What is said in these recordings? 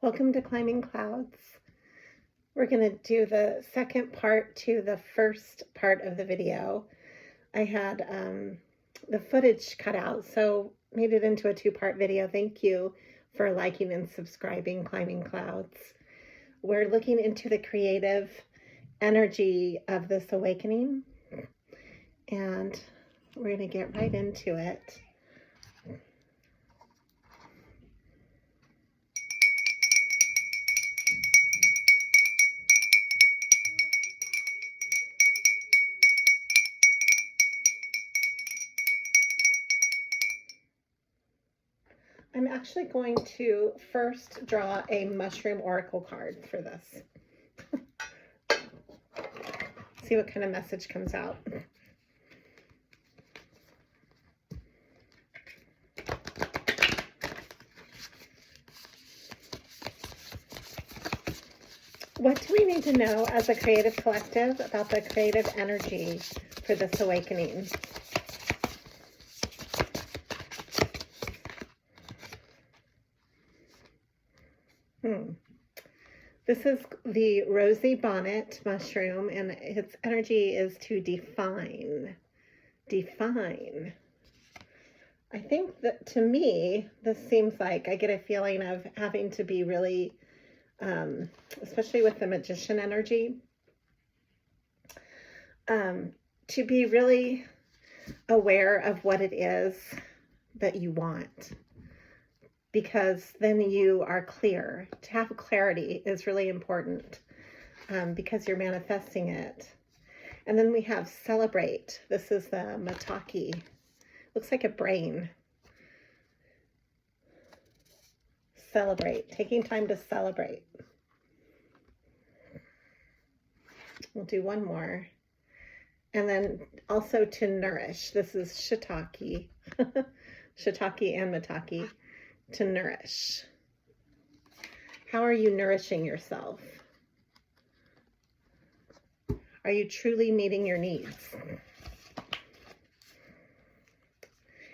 Welcome to Climbing Clouds. We're going to do the second part to the first part of the video. I had the footage cut out, so made it into a two-part video. Thank you for liking and subscribing Climbing Clouds. We're looking into the creative energy of this awakening, and we're going to get right into it. I'm actually going to first draw a mushroom oracle card for this. See what kind of message comes out. What do we need to know as a creative collective about the creative energy for this awakening? This is the rosy bonnet mushroom, and its energy is to define. Define. I think that to me, this seems like I get a feeling of having to be really, especially with the magician energy, to be really aware of what it is that you want. Because then you are clear. To have clarity is really important because you're manifesting it. And then we have celebrate. This is the mataki. Looks like a brain. Celebrate. Taking time to celebrate. We'll do one more. And then also to nourish. This is shiitake. Shiitake and mataki. To nourish. How are you nourishing yourself? Are you truly meeting your needs?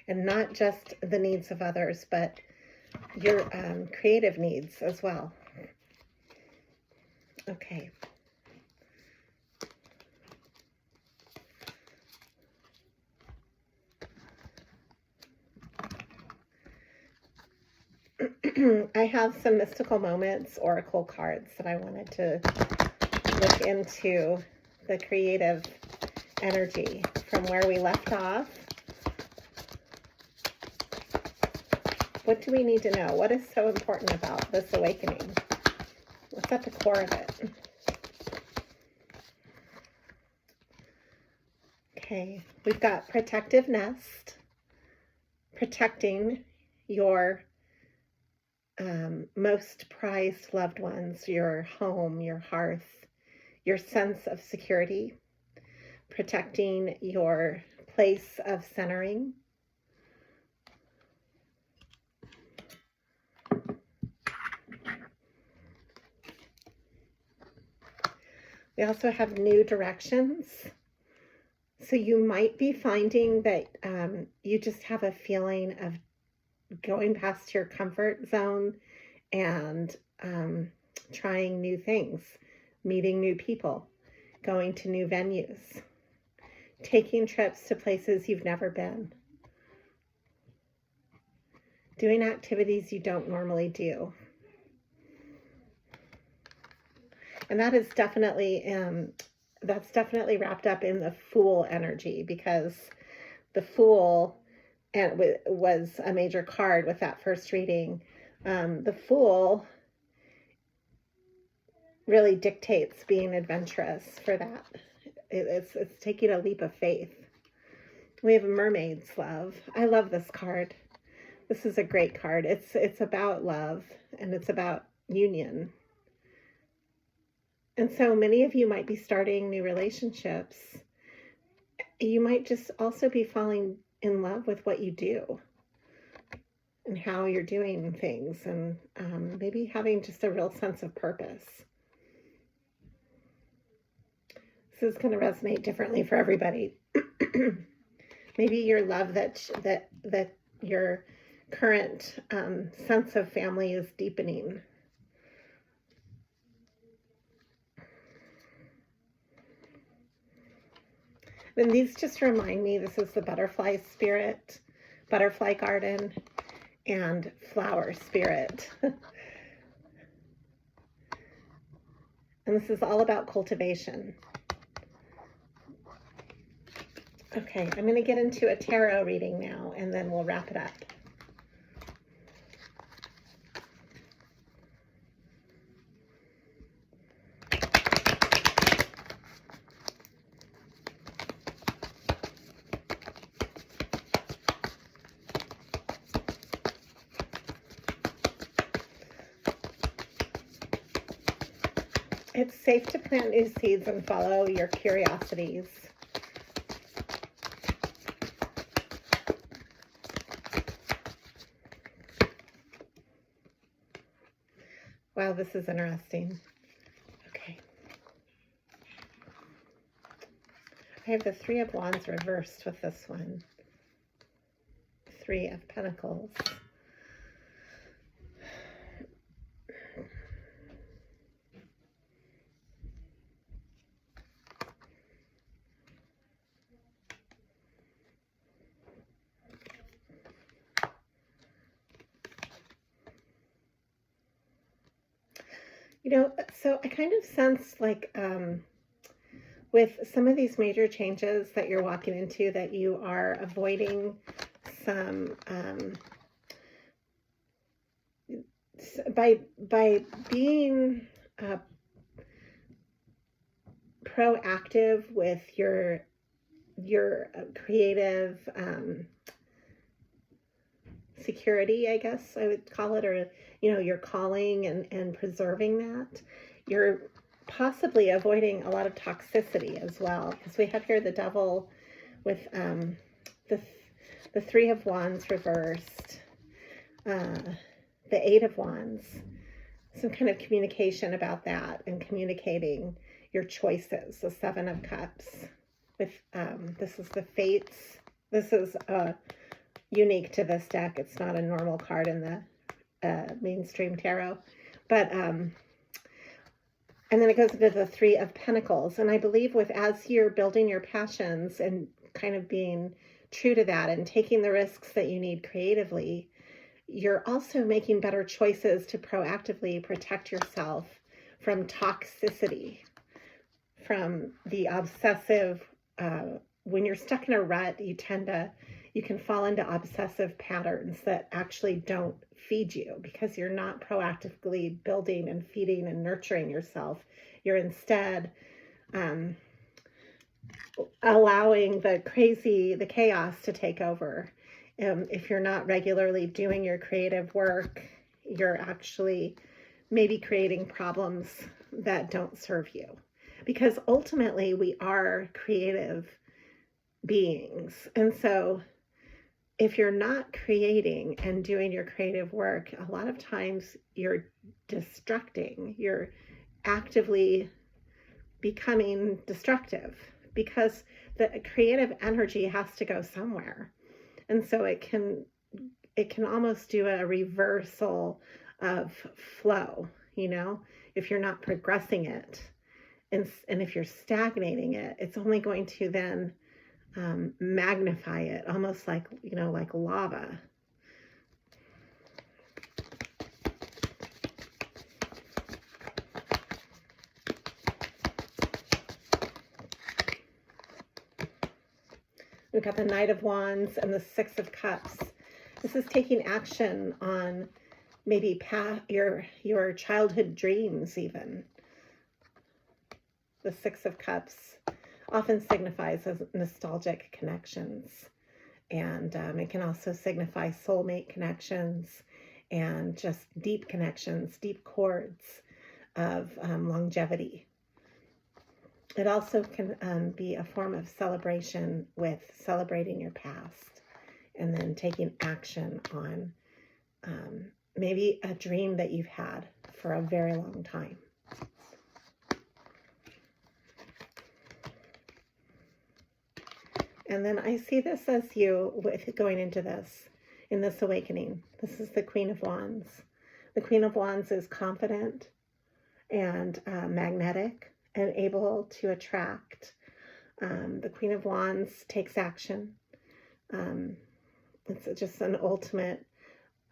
And not just the needs of others, but your creative needs as well. Okay. I have some mystical moments oracle cards that I wanted to look into the creative energy from where we left off. What do we need to know? What is so important about this awakening? What's at the core of it? Okay, we've got protective nest, protecting your most prized loved ones, your home, your hearth, your sense of security, protecting your place of centering. We also have new directions. So you might be finding that you just have a feeling of going past your comfort zone and trying new things, meeting new people, going to new venues, taking trips to places you've never been, doing activities you don't normally do. And that is definitely, that's definitely wrapped up in the Fool energy, because the Fool was a major card with that first reading. The Fool really dictates being adventurous for that. It's taking a leap of faith. We have Mermaid's Love. I love this card. This is a great card. It's about love, and it's about union. And so many of you might be starting new relationships. You might just also be falling in love with what you do and how you're doing things, and maybe having just a real sense of purpose. This is going to resonate differently for everybody. Maybe your love that your current sense of family is deepening. And these just remind me, this is the butterfly spirit, butterfly garden, and flower spirit. And this is all about cultivation. Okay, I'm going to get into a tarot reading now, and then we'll wrap it up. It's safe to plant new seeds and follow your curiosities. Wow, this is interesting. Okay. I have the Three of Wands reversed with this one. Three of Pentacles. You know, so I kind of sense like with some of these major changes that you're walking into, that you are avoiding some by being proactive with your creative security, I guess I would call it, or you know, your calling and preserving that. You're possibly avoiding a lot of toxicity as well, because we have here the Devil with the Three of Wands reversed, the Eight of Wands, some kind of communication about that, and communicating your choices. The Seven of Cups with this is the Fates. This is unique to this deck. It's not a normal card in the mainstream tarot, but and then it goes into the Three of Pentacles. And I believe with, as you're building your passions and kind of being true to that and taking the risks that you need creatively, you're also making better choices to proactively protect yourself from toxicity, from the obsessive, when you're stuck in a rut, you can fall into obsessive patterns that actually don't feed you, because you're not proactively building and feeding and nurturing yourself. You're instead allowing the chaos to take over. If you're not regularly doing your creative work, you're actually maybe creating problems that don't serve you, because ultimately we are creative beings. And so if you're not creating and doing your creative work, a lot of times you're destructing, you're actively becoming destructive, because the creative energy has to go somewhere. And so it can almost do a reversal of flow, you know, if you're not progressing it. And if you're stagnating it, it's only going to then magnify it, almost like, you know, like lava. We've got the Knight of Wands and the Six of Cups. This is taking action on maybe your childhood dreams even. The Six of Cups often signifies as nostalgic connections, and it can also signify soulmate connections and just deep connections, deep chords of longevity. It also can be a form of celebration, with celebrating your past and then taking action on maybe a dream that you've had for a very long time. And then I see this as you with going into this, in this awakening. This is the Queen of Wands. The Queen of Wands is confident and magnetic and able to attract The Queen of Wands takes action. It's just an ultimate,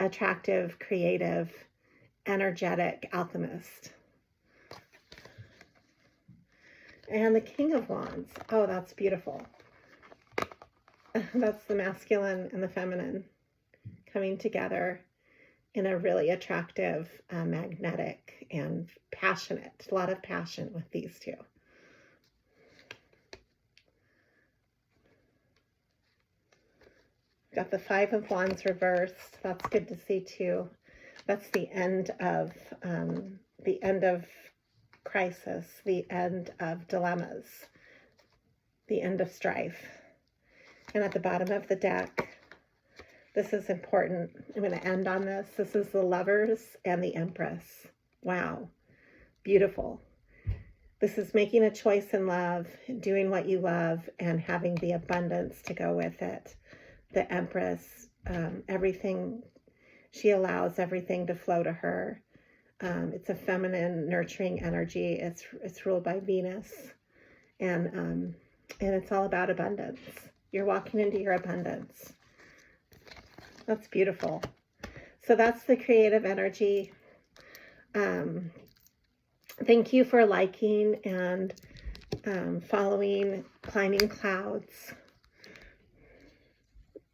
attractive, creative, energetic alchemist. And the King of Wands. Oh, that's beautiful. That's the masculine and the feminine coming together in a really attractive, magnetic, and passionate. A lot of passion with these two. Got the Five of Wands reversed. That's good to see too. That's the end of crisis, the end of dilemmas, the end of strife. And at the bottom of the deck, this is important. I'm going to end on this. This is the Lovers and the Empress. Wow. Beautiful. This is making a choice in love, doing what you love, and having the abundance to go with it. The Empress, everything, she allows everything to flow to her. It's a feminine, nurturing energy. It's ruled by Venus. And it's all about abundance. You're walking into your abundance. That's beautiful. So that's the creative energy. Thank you for liking and following Climbing Clouds.